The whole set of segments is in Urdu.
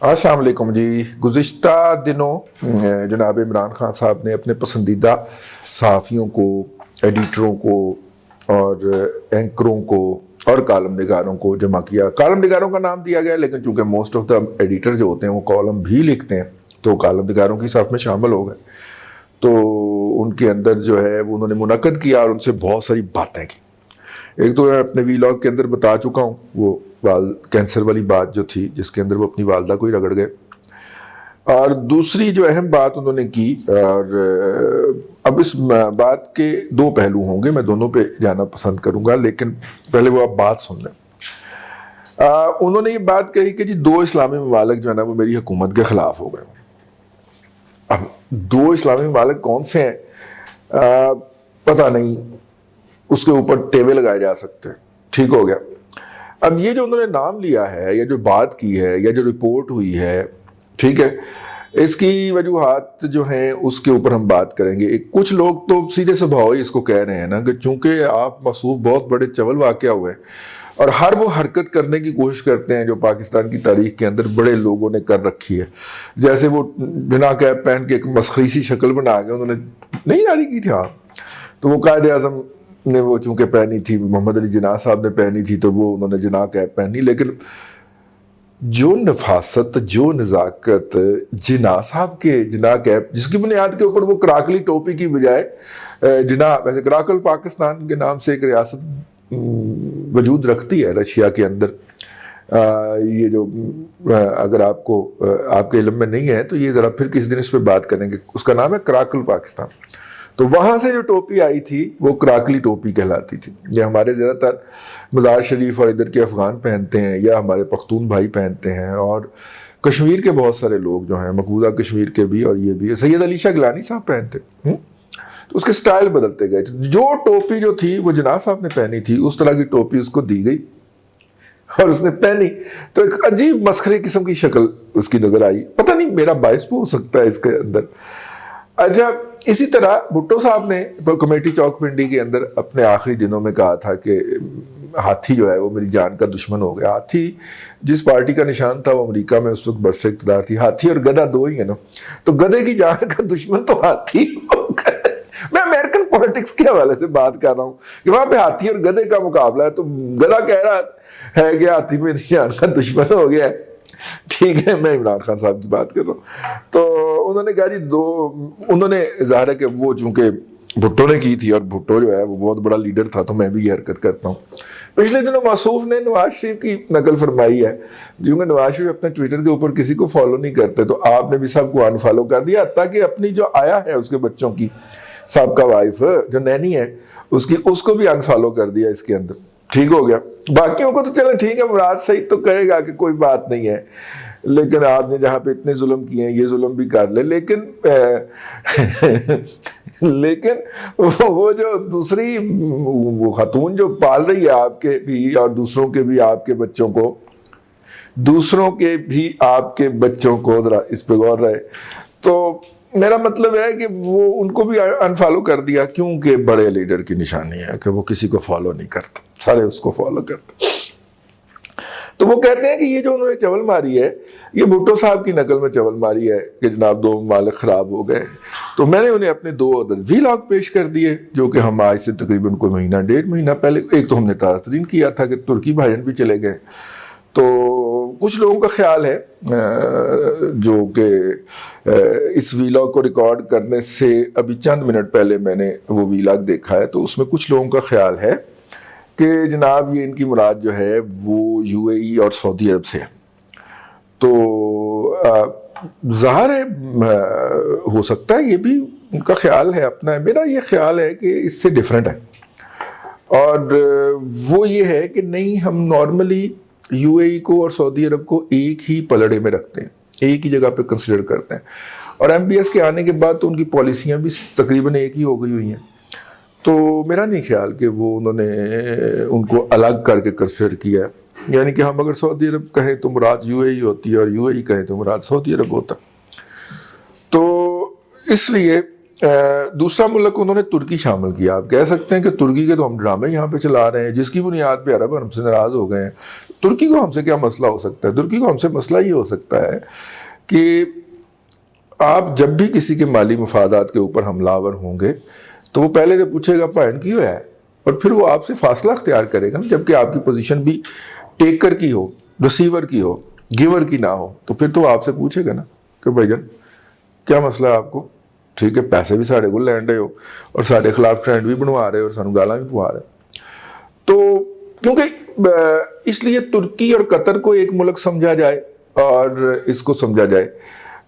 السلام علیکم جی. گزشتہ دنوں جناب عمران خان صاحب نے اپنے پسندیدہ صحافیوں کو، ایڈیٹروں کو اور اینکروں کو اور کالم نگاروں کو جمع کیا. کالم نگاروں کا نام دیا گیا لیکن چونکہ موسٹ آف دا ایڈیٹر جو ہوتے ہیں وہ کالم بھی لکھتے ہیں تو کالم نگاروں کی صف میں شامل ہو گئے. تو ان کے اندر جو ہے وہ انہوں نے منعقد کیا اور ان سے بہت ساری باتیں کی. ایک تو میں اپنے ویلاگ کے اندر بتا چکا ہوں وہ کینسر والی بات جو تھی جس کے اندر وہ اپنی والدہ کو ہی رگڑ گئے. اور دوسری جو اہم بات انہوں نے کی، اور اب اس بات کے دو پہلو ہوں گے، میں دونوں پہ جانا پسند کروں گا لیکن پہلے وہ آپ بات سن لیں. انہوں نے یہ بات کہی کہ جی 2 اسلامی ممالک جو ہے نا وہ میری حکومت کے خلاف ہو گئے. اب 2 اسلامی ممالک کون سے ہیں پتہ نہیں، اس کے اوپر ٹیوے لگائے جا سکتے ہیں. ٹھیک ہو گیا. اب یہ جو انہوں نے نام لیا ہے یا جو بات کی ہے یا جو رپورٹ ہوئی ہے، ٹھیک ہے، اس کی وجوہات جو ہیں اس کے اوپر ہم بات کریں گے. کچھ لوگ تو سیدھے سبھاؤ ہی اس کو کہہ رہے ہیں نا کہ چونکہ آپ موصوف بہت بڑے چول واقعہ ہوئے ہیں اور ہر وہ حرکت کرنے کی کوشش کرتے ہیں جو پاکستان کی تاریخ کے اندر بڑے لوگوں نے کر رکھی ہے، جیسے وہ بنا کیپ پہن کے ایک مسخری سی شکل بنا کے انہوں نے نہیں جاری کی تھی. ہاں، تو وہ قائد اعظم نے وہ چونکہ پہنی تھی، محمد علی جناح صاحب نے پہنی تھی تو وہ انہوں نے جناح کیپ پہنی. لیکن جو نفاست، جو نزاکت جناح صاحب کے جناح کیپ جس کی بنیاد کے اوپر وہ کراکلی ٹوپی کی بجائے جناح، ویسے کراکل پاکستان کے نام سے ایک ریاست وجود رکھتی ہے رشیا کے اندر. یہ جو اگر آپ کو آپ کے علم میں نہیں ہے تو یہ ذرا پھر کسی دن اس پہ بات کریں گے. اس کا نام ہے کراکل پاکستان. تو وہاں سے جو ٹوپی آئی تھی وہ کراکلی ٹوپی کہلاتی تھی. یہ ہمارے زیادہ تر مزار شریف اور ادھر کے افغان پہنتے ہیں یا ہمارے پختون بھائی پہنتے ہیں، اور کشمیر کے بہت سارے لوگ جو ہیں، مقبوضہ کشمیر کے بھی اور یہ بھی، سید علی شاہ گیلانی صاحب پہنتے. تو اس کے سٹائل بدلتے گئے. جو ٹوپی جو تھی وہ جناح صاحب نے پہنی تھی اس طرح کی ٹوپی اس کو دی گئی اور اس نے پہنی تو ایک عجیب مسخرے قسم کی شکل اس کی نظر آئی. پتہ نہیں میرا باعث بھی ہو سکتا ہے اس کے اندر. اچھا، اسی طرح بھٹو صاحب نے کمیٹی چوک پنڈی کے اندر اپنے آخری دنوں میں کہا تھا کہ ہاتھی جو ہے وہ میری جان کا دشمن ہو گیا. ہاتھی جس پارٹی کا نشان تھا وہ امریکہ میں اس وقت برسر اقتدار تھی. ہاتھی اور گدھا 2 ہی ہیں نا، تو گدھے کی جان کا دشمن تو ہاتھی ہو گیا. میں امریکن پولیٹکس کے حوالے سے بات کر رہا ہوں کہ وہاں پہ ہاتھی اور گدھے کا مقابلہ ہے، تو گدھا کہہ رہا ہے کہ ہاتھی میری جان کا دشمن ہو گیا ہے. ٹھیک ہے، میں عمران خان صاحب کی بات کر رہا ہوں. تو انہوں نے کہا جی انہوں نے ظاہر ہے کہ وہ چونکہ بھٹو نے کی تھی اور بھٹو جو ہے وہ بہت بڑا لیڈر تھا تو میں بھی یہ حرکت کرتا ہوں. پچھلے دنوں موصوف نے نواز شریف کی نقل فرمائی ہے، کیونکہ نواز شریف اپنے ٹویٹر کے اوپر کسی کو فالو نہیں کرتے تو آپ نے بھی سب کو انفالو کر دیا، تاکہ اپنی جو آیا ہے اس کے بچوں کی سابقہ وائف جو نینی ہے اس کو بھی انفالو کر دیا اس کے اندر. ٹھیک ہو گیا. باقیوں کو تو چلو ٹھیک ہے، مراد سعید تو کہے گا کہ کوئی بات نہیں ہے، لیکن آپ نے جہاں پہ اتنے ظلم کیے ہیں یہ ظلم بھی کر لے. لیکن وہ جو دوسری وہ خاتون جو پال رہی ہے آپ کے بھی اور دوسروں کے بھی آپ کے بچوں کو ذرا اس پہ غور رہے. تو میرا مطلب ہے کہ وہ ان کو بھی انفالو کر دیا، کیونکہ بڑے لیڈر کی نشانی ہے کہ وہ کسی کو فالو نہیں کرتے، سارے اس کو فالو کرتے. تو وہ کہتے ہیں کہ یہ جو انہوں نے چول ماری ہے یہ بھٹو صاحب کی نقل میں چول ماری ہے کہ جناب 2 ممالک خراب ہو گئے. تو میں نے انہیں اپنے 2 ویلاگ پیش کر دیے جو کہ ہم آج سے تقریباً کوئی مہینہ 1.5 مہینہ پہلے، ایک تو ہم نے تازہ ترین کیا تھا کہ ترکی بھائیان بھی چلے گئے. تو کچھ لوگوں کا خیال ہے جو کہ اس ویلاگ کو ریکارڈ کرنے سے ابھی چند منٹ پہلے میں نے وہ ویلاگ دیکھا ہے، تو اس میں کچھ لوگوں کا خیال ہے کہ جناب یہ ان کی مراد جو ہے وہ یو اے ای اور سعودی عرب سے ہے. تو ظاہر ہے ہو سکتا ہے یہ بھی ان کا خیال ہے اپنا. میرا یہ خیال ہے کہ اس سے ڈیفرنٹ ہے، اور وہ یہ ہے کہ نہیں، ہم نارملی یو اے ای کو اور سعودی عرب کو ایک ہی پلڑے میں رکھتے ہیں، ایک ہی جگہ پہ کنسیڈر کرتے ہیں. اور ایم بی ایس کے آنے کے بعد تو ان کی پالیسیاں بھی تقریباً ایک ہی ہو گئی ہوئی ہیں. تو میرا نہیں خیال کہ وہ انہوں نے ان کو الگ کر کے کنسیڈر کیا ہے. یعنی کہ ہم اگر سعودی عرب کہیں تو مراد یو اے ای ہوتی ہے اور یو اے ای کہیں تو مراد سعودی عرب ہوتا. تو اس لیے دوسرا ملک انہوں نے ترکی شامل کیا. آپ کہہ سکتے ہیں کہ ترکی کے تو ہم ڈرامے یہاں پہ چلا رہے ہیں جس کی بنیاد پہ عرب ہم سے ناراض ہو گئے ہیں. ترکی کو ہم سے کیا مسئلہ ہو سکتا ہے؟ ترکی کو ہم سے مسئلہ یہ ہو سکتا ہے کہ آپ جب بھی کسی کے مالی مفادات کے اوپر حملہ آور ہوں گے تو وہ پہلے تو پوچھے گا پہن کیوں ہے، اور پھر وہ آپ سے فاصلہ اختیار کرے گا نا. جبکہ آپ کی پوزیشن بھی ٹیکر کی ہو، ریسیور کی ہو، گیور کی نہ ہو، تو پھر تو آپ سے پوچھے گا نا کہ بھائی جان کیا مسئلہ ہے آپ کو؟ ٹھیک ہے، پیسے بھی ساڑھے کو لین رہے ہو اور ساڑھے خلاف ٹرینڈ بھی بنوا رہے ہو اور سانو گالاں بھی پوا رہے. تو کیونکہ اس لیے ترکی اور قطر کو ایک ملک سمجھا جائے اور اس کو سمجھا جائے.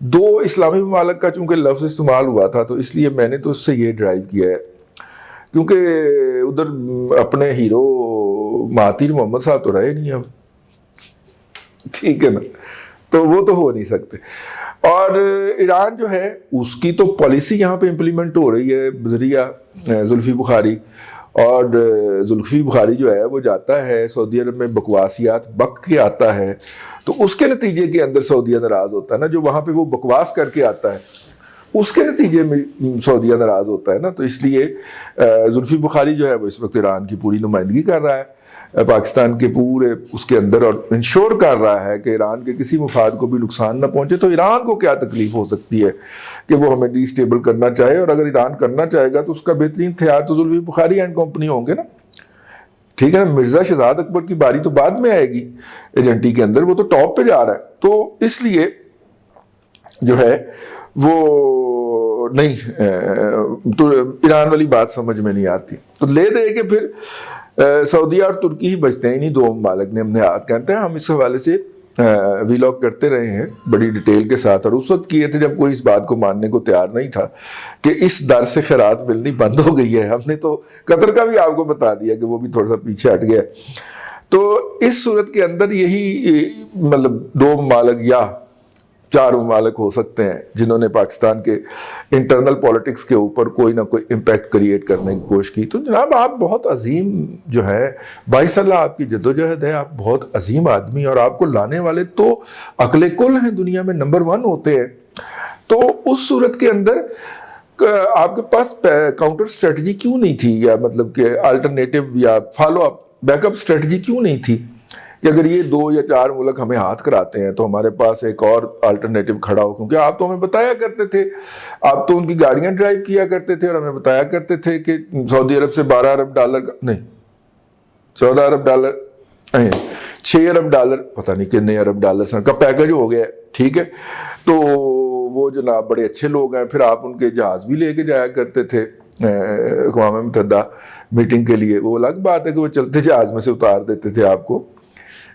دو اسلامی ممالک کا چونکہ لفظ استعمال ہوا تھا تو اس لیے میں نے تو اس سے یہ ڈرائیو کیا ہے، کیونکہ ادھر اپنے ہیرو مہاتیر محمد صاحب تو رہے نہیں اب، ٹھیک ہے نا، تو وہ تو ہو نہیں سکتے. اور ایران جو ہے اس کی تو پالیسی یہاں پہ امپلیمنٹ ہو رہی ہے بذریعہ زلفی بخاری. اور زلفی بخاری جو ہے وہ جاتا ہے سعودی عرب میں بکواسیات بک کے آتا ہے، تو اس کے نتیجے کے اندر سعودیہ ناراض ہوتا ہے نا. جو وہاں پہ وہ بکواس کر کے آتا ہے اس کے نتیجے میں سعودیہ ناراض ہوتا ہے نا. تو اس لیے زلفی بخاری جو ہے وہ اس وقت ایران کی پوری نمائندگی کر رہا ہے پاکستان کے پورے اس کے اندر، اور انشور کر رہا ہے کہ ایران کے کسی مفاد کو بھی نقصان نہ پہنچے. تو ایران کو کیا تکلیف ہو سکتی ہے کہ وہ ہمیں ڈی اسٹیبل کرنا چاہے، اور اگر ایران کرنا چاہے گا تو اس کا بہترین ہتھیار تو زلفی بخاری اینڈ کمپنی ہوں گے نا. ٹھیک ہے نا، مرزا شہزاد اکبر کی باری تو بعد میں آئے گی ایجنٹی کے اندر، وہ تو ٹاپ پہ جا رہا ہے. تو اس لیے جو ہے وہ نہیں، تو ایران والی بات سمجھ میں نہیں آتی. تو لے دے کہ پھر سعودیہ اور ترکی ہی بچتے ہیں، انہیں دو ممالک نے. ہم نے آج کہتے ہیں ہم اس حوالے سے ویلاگ کرتے رہے ہیں بڑی ڈیٹیل کے ساتھ، اور اس وقت کیے تھے جب کوئی اس بات کو ماننے کو تیار نہیں تھا کہ اس در سے خیرات ملنی بند ہو گئی ہے. ہم نے تو قطر کا بھی آپ کو بتا دیا کہ وہ بھی تھوڑا سا پیچھے ہٹ گیا. تو اس صورت کے اندر یہی مطلب دو ممالک یا چار ممالک ہو سکتے ہیں جنہوں نے پاکستان کے انٹرنل پولیٹکس کے اوپر کوئی نہ کوئی امپیکٹ کریٹ کرنے کی کوشش کی. تو جناب آپ بہت عظیم جو ہے، 22 اللہ آپ کی جدوجہد ہے، آپ بہت عظیم آدمی، اور آپ کو لانے والے تو عقل کل ہیں، دنیا میں نمبر 1 ہوتے ہیں. تو اس صورت کے اندر آپ کے پاس کاؤنٹر اسٹریٹجی کیوں نہیں تھی، یا مطلب کہ الٹرنیٹو یا follow up back up strategy کیوں نہیں تھی کہ اگر یہ 2 یا 4 ملک ہمیں ہاتھ کراتے ہیں تو ہمارے پاس ایک اور الٹرنیٹو کھڑا ہو. کیونکہ آپ تو ہمیں بتایا کرتے تھے، آپ تو ان کی گاڑیاں ڈرائیو کیا کرتے تھے اور ہمیں بتایا کرتے تھے کہ سعودی عرب سے 12 ارب ڈالر نہیں 14 ارب ڈالر نہیں 6 ارب ڈالر پتہ نہیں کتنے ارب ڈالر کا پیکج ہو گیا. ٹھیک ہے، تو وہ جناب بڑے اچھے لوگ ہیں. پھر آپ ان کے جہاز بھی لے کے جایا کرتے تھے اقوام متحدہ میٹنگ کے لیے. وہ الگ بات ہے کہ وہ چلتے جہاز میں سے اتار دیتے تھے آپ کو،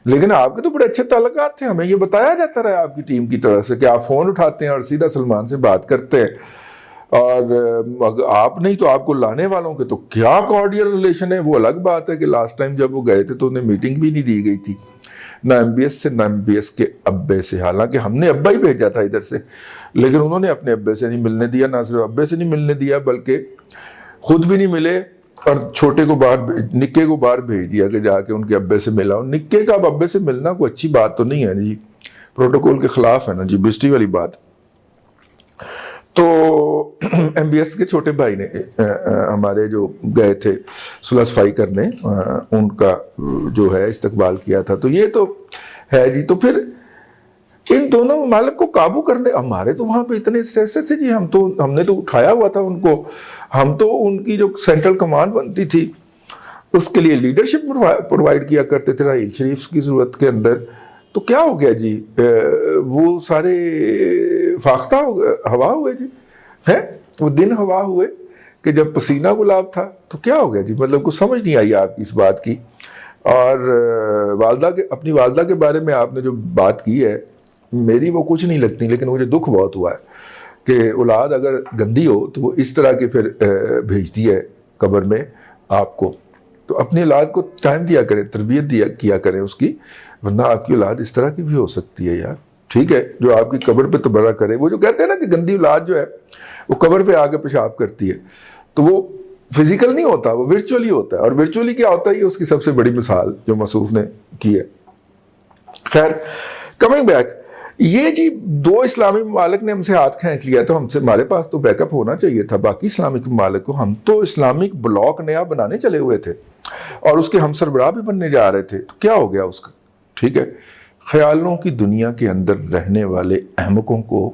لیکن آپ کے تو بڑے اچھے تعلقات تھے. ہمیں یہ بتایا جاتا رہا آپ کی ٹیم کی طرف سے کہ آپ فون اٹھاتے ہیں اور سیدھا سلمان سے بات کرتے ہیں، اور آپ نہیں تو آپ کو لانے والوں کے تو کیا کارڈیل ریلیشن ہے. وہ الگ بات ہے کہ لاسٹ ٹائم جب وہ گئے تھے تو انہیں میٹنگ بھی نہیں دی گئی تھی، نہ ایم بی ایس سے نہ ایم بی ایس کے ابے سے. حالانکہ ہم نے ابا ہی بھیجا تھا ادھر سے، لیکن انہوں نے اپنے ابے سے نہیں ملنے دیا. نہ صرف ابے سے نہیں ملنے دیا بلکہ خود بھی نہیں ملے، اور چھوٹے کو باہر نکے کو باہر بھیج دیا کہ جا کے ان کے ابے سے ملا. نکے کا اب ابے سے ملنا کوئی اچھی بات تو نہیں ہے جی، پروٹوکول کے خلاف ہے نا جی، بسٹی والی بات. تو ایم بی ایس کے چھوٹے بھائی نے ہمارے جو گئے تھے صلح صفائی کرنے، ان کا جو ہے استقبال کیا تھا. تو یہ تو ہے جی. تو پھر ان دونوں ممالک کو قابو کرنے، ہمارے تو وہاں پہ اتنے سیاسے تھے جی، ہم نے تو اٹھایا ہوا تھا ان کو. ہم تو ان کی جو سینٹرل کمانڈ بنتی تھی اس کے لیے لیڈرشپ پرووائڈ کیا کرتے تھے راحیل شریف کی صورت کے اندر. تو کیا ہو گیا جی، وہ سارے فاختہ ہوا ہوئے جی ہیں، وہ دن ہوا ہوئے کہ جب پسینہ گلاب تھا. تو کیا ہو گیا جی، مطلب کچھ سمجھ نہیں آئی آپ کی اس بات کی. اور اپنی والدہ کے بارے میں آپ نے جو بات کی ہے، میری وہ کچھ نہیں لگتی، لیکن مجھے دکھ بہت ہوا ہے کہ اولاد اگر گندی ہو تو وہ اس طرح کے پھر بھیجتی ہے قبر میں آپ کو. تو اپنی اولاد کو ٹائم دیا کریں، تربیت کیا کریں اس کی، ورنہ آپ کی اولاد اس طرح کی بھی ہو سکتی ہے یار. ٹھیک ہے، جو آپ کی قبر پہ تبرہ کرے. وہ جو کہتے ہیں نا کہ گندی اولاد جو ہے وہ قبر پہ آ کے پیشاب کرتی ہے، تو وہ فزیکل نہیں ہوتا، وہ ورچولی ہوتا ہے. اور ورچولی کیا ہوتا ہے، یہ اس کی سب سے بڑی مثال جو مصروف نے کی ہے. خیر، کمنگ بیک، یہ جی 2 اسلامی ممالک نے ہم سے ہاتھ کھینچ لیا تو ہمارے پاس تو بیک اپ ہونا چاہیے تھا باقی اسلامک ممالک کو. ہم تو اسلامک بلاک نیا بنانے چلے ہوئے تھے اور اس کے ہم سربراہ بھی بننے جا رہے تھے, تو کیا ہو گیا اس کا؟ ٹھیک ہے, خیالوں کی دنیا کے اندر رہنے والے احمقوں کو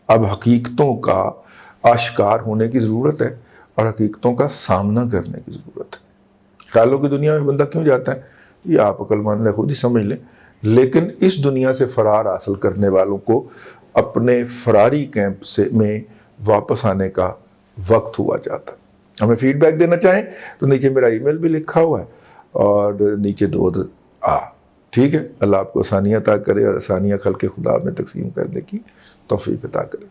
اب حقیقتوں کا آشکار ہونے کی ضرورت ہے اور حقیقتوں کا سامنا کرنے کی ضرورت ہے. خیالوں کی دنیا میں بندہ کیوں جاتا ہے یہ آپ عقل مان لیں, خود ہی سمجھ لیں, لیکن اس دنیا سے فرار حاصل کرنے والوں کو اپنے فراری کیمپ میں واپس آنے کا وقت ہوا جاتا. ہمیں فیڈ بیک دینا چاہیں تو نیچے میرا ای میل بھی لکھا ہوا ہے اور نیچے 2 ٹھیک ہے. اللہ آپ کو آسانیاں عطا کرے اور آسانیاں خلق خدا میں تقسیم کرنے کی توفیق عطا کرے.